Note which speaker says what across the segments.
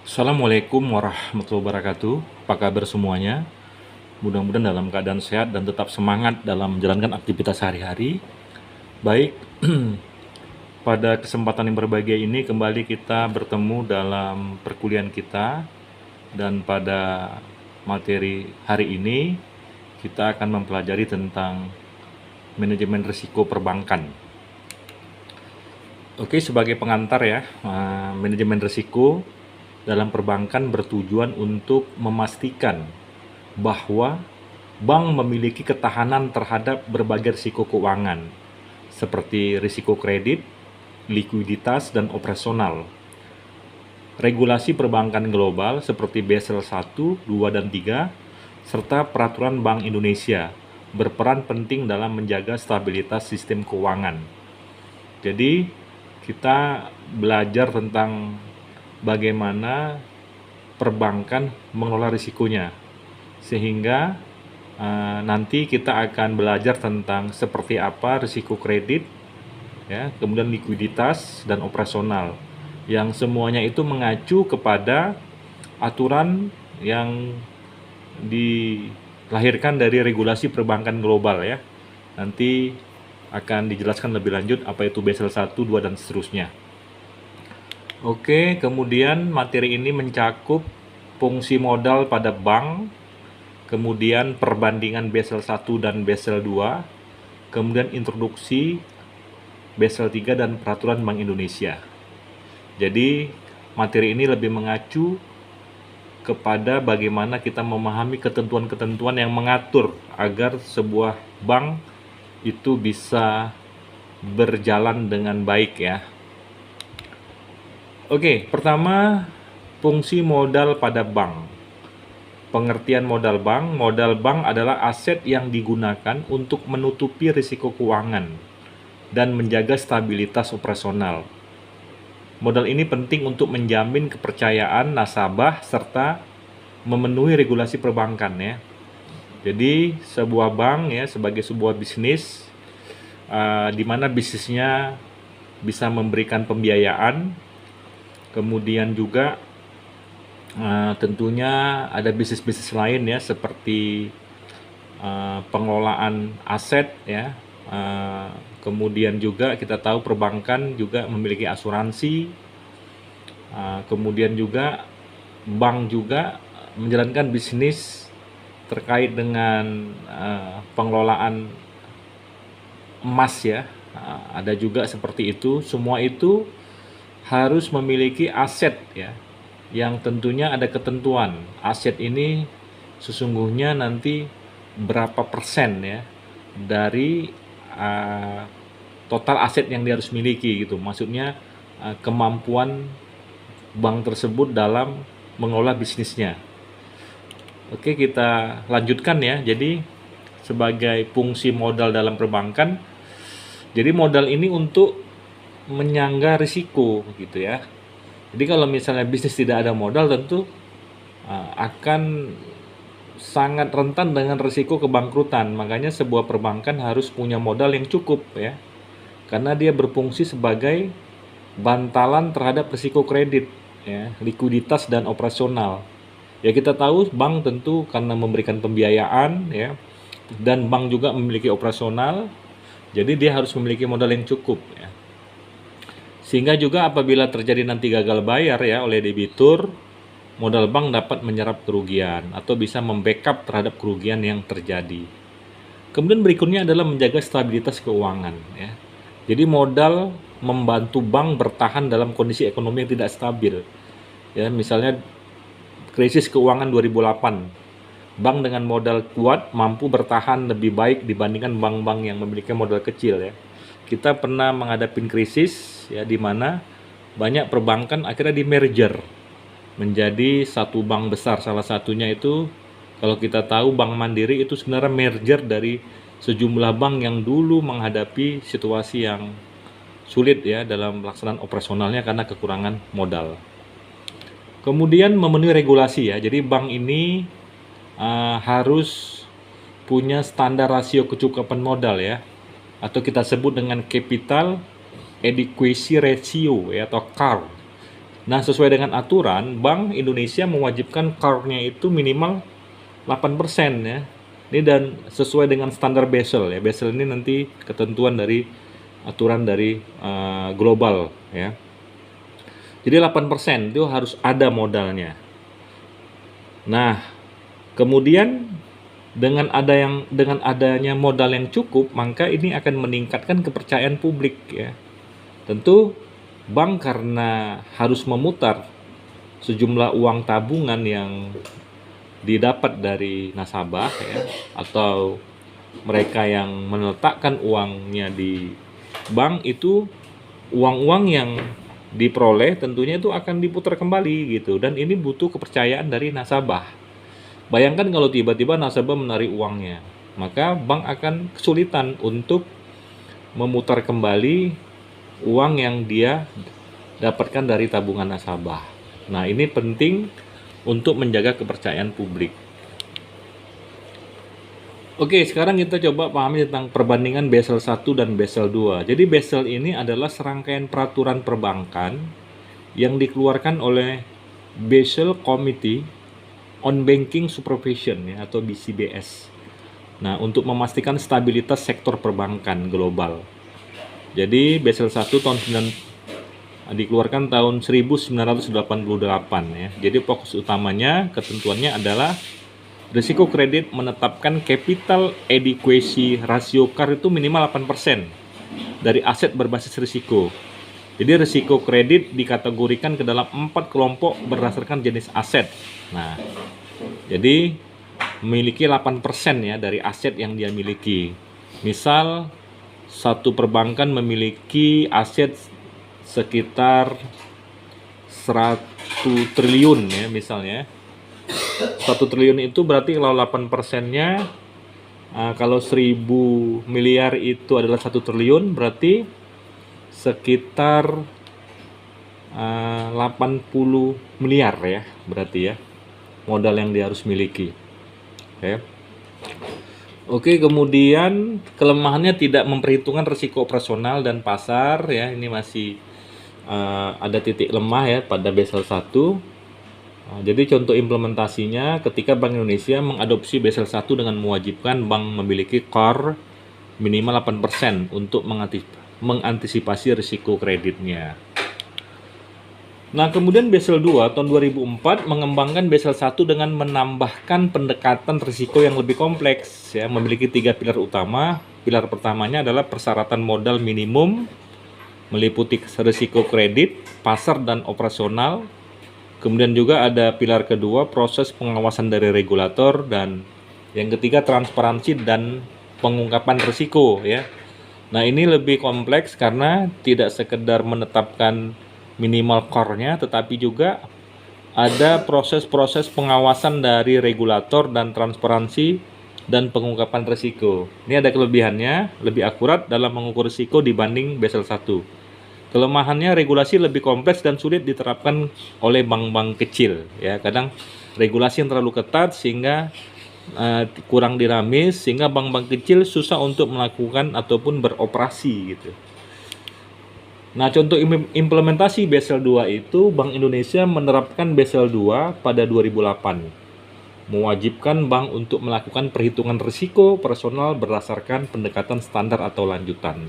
Speaker 1: Assalamualaikum warahmatullahi wabarakatuh. Apa kabar semuanya? Mudah-mudahan dalam keadaan sehat dan tetap semangat dalam menjalankan aktivitas sehari-hari. Baik, pada kesempatan yang berbahagia ini kembali kita bertemu dalam perkuliahan kita, dan pada materi hari ini kita akan mempelajari tentang manajemen risiko perbankan. Oke, sebagai pengantar ya, manajemen risiko dalam perbankan bertujuan untuk memastikan bahwa bank memiliki ketahanan terhadap berbagai risiko keuangan, seperti risiko kredit, likuiditas, dan operasional. Regulasi perbankan global seperti Basel 1, 2, dan 3, serta Peraturan Bank Indonesia berperan penting dalam menjaga stabilitas sistem keuangan. Jadi, kita belajar tentang bagaimana perbankan mengelola risikonya, sehingga nanti kita akan belajar tentang seperti apa risiko kredit, ya, kemudian likuiditas dan operasional, yang semuanya itu mengacu kepada aturan yang dilahirkan dari regulasi perbankan global ya. Nanti akan dijelaskan lebih lanjut apa itu Basel 1, 2, dan seterusnya. Oke, kemudian materi ini mencakup fungsi modal pada bank, kemudian perbandingan Basel 1 dan Basel 2, kemudian introduksi Basel 3 dan Peraturan Bank Indonesia. Jadi, materi ini lebih mengacu kepada bagaimana kita memahami ketentuan-ketentuan yang mengatur agar sebuah bank itu bisa berjalan dengan baik ya. Oke, pertama, fungsi modal pada bank. Pengertian modal bank adalah aset yang digunakan untuk menutupi risiko keuangan dan menjaga stabilitas operasional. Modal ini penting untuk menjamin kepercayaan nasabah serta memenuhi regulasi perbankan ya. Jadi sebuah bank ya sebagai sebuah bisnis di mana bisnisnya bisa memberikan pembiayaan, kemudian juga tentunya ada bisnis-bisnis lain ya seperti pengelolaan aset ya. Kemudian juga kita tahu perbankan juga memiliki asuransi, kemudian juga bank juga menjalankan bisnis terkait dengan pengelolaan emas ya, ada juga seperti itu. Semua itu harus memiliki aset ya, yang tentunya ada ketentuan. Aset ini sesungguhnya nanti berapa persen ya dari total aset yang dia harus miliki gitu. Maksudnya kemampuan bank tersebut dalam mengelola bisnisnya. Oke, kita lanjutkan ya. Jadi sebagai fungsi modal dalam perbankan, jadi modal ini untuk menyangga risiko gitu ya. Jadi kalau misalnya bisnis tidak ada modal, tentu akan sangat rentan dengan risiko kebangkrutan. Makanya sebuah perbankan harus punya modal yang cukup ya, karena dia berfungsi sebagai bantalan terhadap risiko kredit ya, likuiditas dan operasional. Ya kita tahu bank tentu karena memberikan pembiayaan ya, dan bank juga memiliki operasional, jadi dia harus memiliki modal yang cukup ya. Sehingga juga apabila terjadi nanti gagal bayar ya oleh debitur, modal bank dapat menyerap kerugian atau bisa membackup terhadap kerugian yang terjadi. Kemudian berikutnya adalah menjaga stabilitas keuangan ya. Jadi modal membantu bank bertahan dalam kondisi ekonomi yang tidak stabil. Ya, misalnya krisis keuangan 2008. Bank dengan modal kuat mampu bertahan lebih baik dibandingkan bank-bank yang memiliki modal kecil ya. Kita pernah menghadapi krisis ya, di mana banyak perbankan akhirnya di merger menjadi satu bank besar. Salah satunya itu kalau kita tahu Bank Mandiri itu sebenarnya merger dari sejumlah bank yang dulu menghadapi situasi yang sulit ya dalam pelaksanaan operasionalnya karena kekurangan modal. Kemudian memenuhi regulasi ya. Jadi bank ini harus punya standar rasio kecukupan modal ya, atau kita sebut dengan capital adequacy ratio ya, atau CAR. Nah, sesuai dengan aturan, Bank Indonesia mewajibkan CAR-nya itu minimal 8% ya. Ini dan sesuai dengan standar Basel ya. Basel ini nanti ketentuan dari aturan dari global ya. Jadi 8% itu harus ada modalnya. Nah, kemudian dengan adanya modal yang cukup, maka ini akan meningkatkan kepercayaan publik ya. Tentu bank karena harus memutar sejumlah uang tabungan yang didapat dari nasabah ya, atau mereka yang meletakkan uangnya di bank itu, uang-uang yang diperoleh tentunya itu akan diputar kembali gitu, dan ini butuh kepercayaan dari nasabah. Bayangkan kalau tiba-tiba nasabah menarik uangnya, maka bank akan kesulitan untuk memutar kembali uang yang dia dapatkan dari tabungan nasabah. Nah, ini penting untuk menjaga kepercayaan publik. Oke, sekarang kita coba pahami tentang perbandingan Basel 1 dan Basel 2. Jadi Basel ini adalah serangkaian peraturan perbankan yang dikeluarkan oleh Basel Committee on Banking Supervision ya, atau BCBS. Nah, untuk memastikan stabilitas sektor perbankan global. Jadi Basel 1 dikeluarkan tahun 1988 ya. Jadi fokus utamanya ketentuannya adalah risiko kredit menetapkan capital adequacy ratio CAR itu minimal 8% dari aset berbasis risiko. Jadi risiko kredit dikategorikan ke dalam 4 kelompok berdasarkan jenis aset. Nah, jadi memiliki 8% ya dari aset yang dia miliki. Misal satu perbankan memiliki aset sekitar 1 triliun ya misalnya. 1 triliun itu berarti kalau 8%-nya kalau 1.000 miliar itu adalah 1 triliun, berarti sekitar 80 miliar ya berarti ya modal yang dia harus miliki. Oke, kemudian kelemahannya tidak memperhitungkan risiko operasional dan pasar ya. Ini masih ada titik lemah ya pada Basel 1. Jadi contoh implementasinya ketika Bank Indonesia mengadopsi Basel 1 dengan mewajibkan bank memiliki CAR minimal 8% untuk mengantisipasi risiko kreditnya. Nah, kemudian Basel 2 tahun 2004 mengembangkan Basel 1 dengan menambahkan pendekatan risiko yang lebih kompleks ya, memiliki 3 pilar utama. Pilar pertamanya adalah persyaratan modal minimum, meliputi risiko kredit, pasar dan operasional. Kemudian juga ada pilar kedua, proses pengawasan dari regulator, dan yang ketiga transparansi dan pengungkapan risiko ya. Nah, ini lebih kompleks karena tidak sekedar menetapkan minimal core-nya, tetapi juga ada proses-proses pengawasan dari regulator dan transparansi dan pengungkapan risiko. Ini ada kelebihannya, lebih akurat dalam mengukur risiko dibanding Basel 1. Kelemahannya regulasi lebih kompleks dan sulit diterapkan oleh bank-bank kecil ya. Kadang regulasi yang terlalu ketat sehingga kurang dinamis, sehingga bank-bank kecil susah untuk melakukan ataupun beroperasi gitu. Nah, contoh implementasi Basel 2 itu Bank Indonesia menerapkan Basel 2 pada 2008, mewajibkan bank untuk melakukan perhitungan risiko personal berdasarkan pendekatan standar atau lanjutan.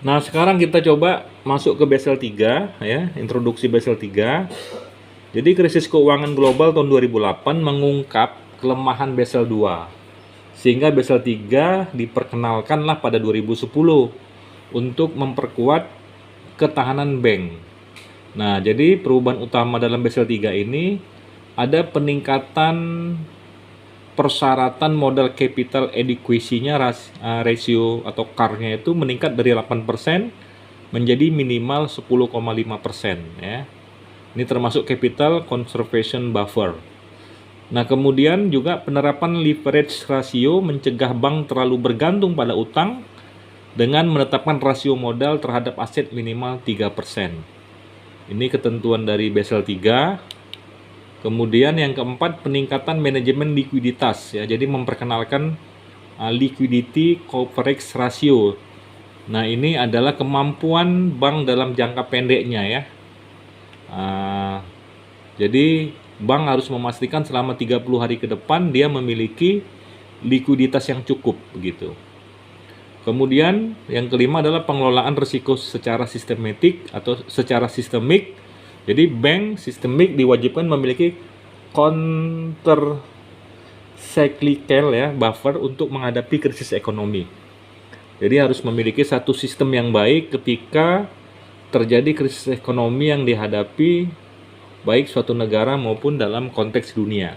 Speaker 1: Nah, sekarang kita coba masuk ke Basel 3 ya, introduksi Basel 3. Jadi krisis keuangan global tahun 2008 mengungkap kelemahan Basel 2. Sehingga Basel 3 diperkenalkanlah pada 2010 untuk memperkuat ketahanan bank. Nah, jadi perubahan utama dalam Basel 3 ini ada peningkatan persyaratan modal capital adequacy-nya ratio atau CAR-nya itu meningkat dari 8% menjadi minimal 10,5% ya. Ini termasuk capital conservation buffer. Nah, kemudian juga penerapan leverage ratio mencegah bank terlalu bergantung pada utang dengan menetapkan rasio modal terhadap aset minimal 3%. Ini ketentuan dari Basel 3. Kemudian yang keempat, peningkatan manajemen likuiditas ya. Jadi memperkenalkan liquidity coverage ratio Nah, ini adalah kemampuan bank dalam jangka pendeknya ya. Jadi bank harus memastikan selama 30 hari ke depan dia memiliki likuiditas yang cukup begitu. Kemudian yang kelima adalah pengelolaan risiko secara sistematik atau secara sistemik. Jadi bank sistemik diwajibkan memiliki counter cyclical ya buffer untuk menghadapi krisis ekonomi. Jadi harus memiliki satu sistem yang baik ketika terjadi krisis ekonomi yang dihadapi baik suatu negara maupun dalam konteks dunia.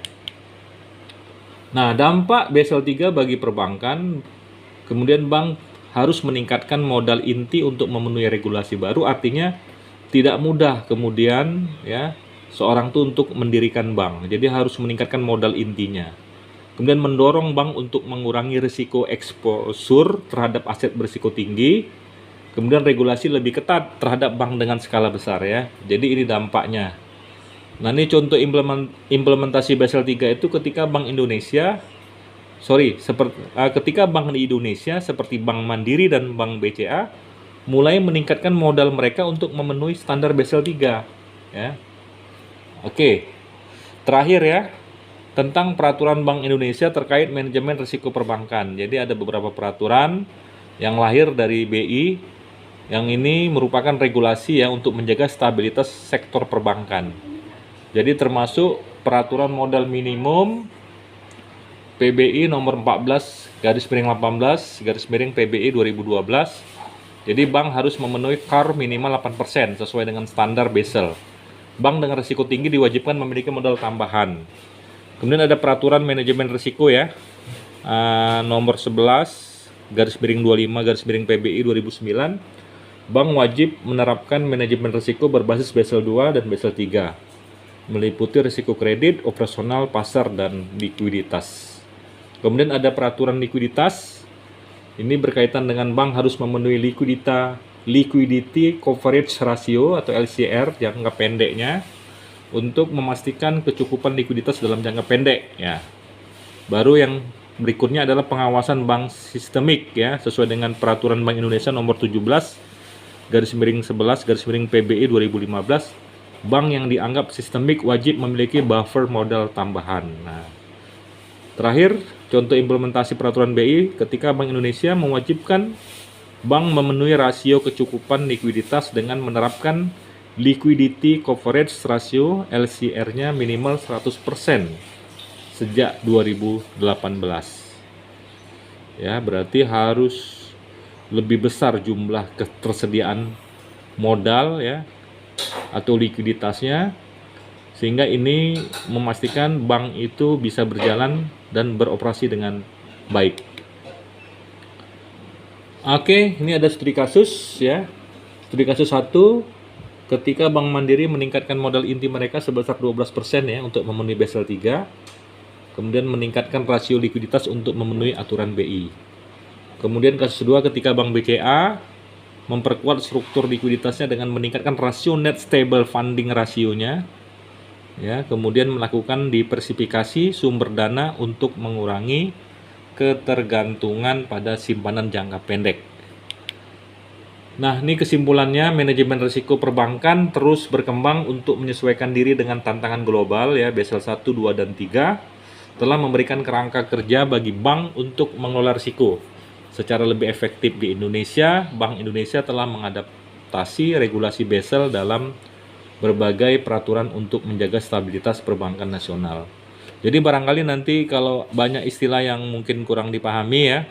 Speaker 1: Nah, dampak Basel III bagi perbankan, kemudian bank harus meningkatkan modal inti untuk memenuhi regulasi baru, artinya tidak mudah kemudian ya seorang tuh untuk mendirikan bank. Jadi harus meningkatkan modal intinya. Kemudian mendorong bank untuk mengurangi risiko exposure terhadap aset berisiko tinggi. Kemudian regulasi lebih ketat terhadap bank dengan skala besar ya. Jadi ini dampaknya. Nah, ini contoh implementasi Basel III itu ketika Bank Indonesia ketika bank di Indonesia seperti Bank Mandiri dan Bank BCA mulai meningkatkan modal mereka untuk memenuhi standar Basel III ya. Oke. Terakhir ya, tentang peraturan Bank Indonesia terkait manajemen risiko perbankan. Jadi ada beberapa peraturan yang lahir dari BI yang ini merupakan regulasi ya untuk menjaga stabilitas sektor perbankan. Jadi termasuk peraturan modal minimum PBI nomor 14/18/PBI 2012. Jadi bank harus memenuhi CAR minimal 8% sesuai dengan standar Basel. Bank dengan risiko tinggi diwajibkan memiliki modal tambahan. Kemudian ada peraturan manajemen risiko ya, nomor 11/25/PBI 2009. Bank wajib menerapkan manajemen risiko berbasis Basel II dan Basel III, meliputi risiko kredit, operasional, pasar, dan likuiditas. Kemudian ada peraturan likuiditas, ini berkaitan dengan bank harus memenuhi liquidity coverage ratio atau LCR jangka pendeknya, untuk memastikan kecukupan likuiditas dalam jangka pendek ya. Baru yang berikutnya adalah pengawasan bank sistemik ya, sesuai dengan peraturan Bank Indonesia nomor 17/11/PBI 2015. Bank yang dianggap sistemik wajib memiliki buffer modal tambahan. Nah, terakhir contoh implementasi peraturan BI ketika Bank Indonesia mewajibkan bank memenuhi rasio kecukupan likuiditas dengan menerapkan liquidity coverage ratio LCR-nya minimal 100% sejak 2018. Ya, berarti harus lebih besar jumlah ketersediaan modal ya atau likuiditasnya, sehingga ini memastikan bank itu bisa berjalan dan beroperasi dengan baik. Oke, ini ada studi kasus ya. Studi kasus 1, ketika Bank Mandiri meningkatkan modal inti mereka sebesar 12% ya untuk memenuhi Basel III, kemudian meningkatkan rasio likuiditas untuk memenuhi aturan BI. Kemudian kasus 2, ketika Bank BCA memperkuat struktur likuiditasnya dengan meningkatkan rasio net stable funding rasionya ya, kemudian melakukan diversifikasi sumber dana untuk mengurangi ketergantungan pada simpanan jangka pendek. Nah, ini kesimpulannya, manajemen risiko perbankan terus berkembang untuk menyesuaikan diri dengan tantangan global ya. Basel 1, 2, dan 3 telah memberikan kerangka kerja bagi bank untuk mengelola risiko secara lebih efektif di Indonesia. Bank Indonesia telah mengadaptasi regulasi Basel dalam berbagai peraturan untuk menjaga stabilitas perbankan nasional. Jadi barangkali nanti kalau banyak istilah yang mungkin kurang dipahami ya,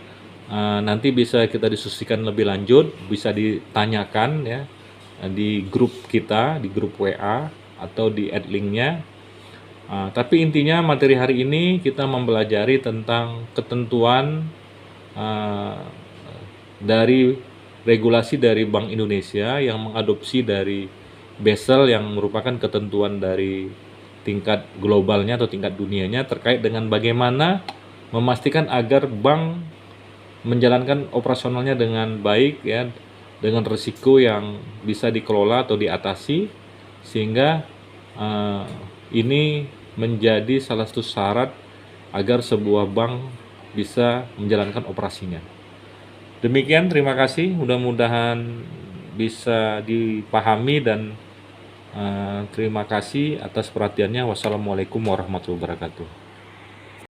Speaker 1: nanti bisa kita diskusikan lebih lanjut, bisa ditanyakan ya di grup kita, di grup WA atau di add linknya. Tapi intinya materi hari ini kita mempelajari tentang ketentuan dari regulasi dari Bank Indonesia yang mengadopsi dari Basel yang merupakan ketentuan dari tingkat globalnya atau tingkat dunianya terkait dengan bagaimana memastikan agar bank menjalankan operasionalnya dengan baik ya, dengan risiko yang bisa dikelola atau diatasi, sehingga ini menjadi salah satu syarat agar sebuah bank bisa menjalankan operasinya. Demikian, terima kasih. Mudah-mudahan bisa dipahami dan terima kasih atas perhatiannya. Wassalamualaikum warahmatullahi wabarakatuh.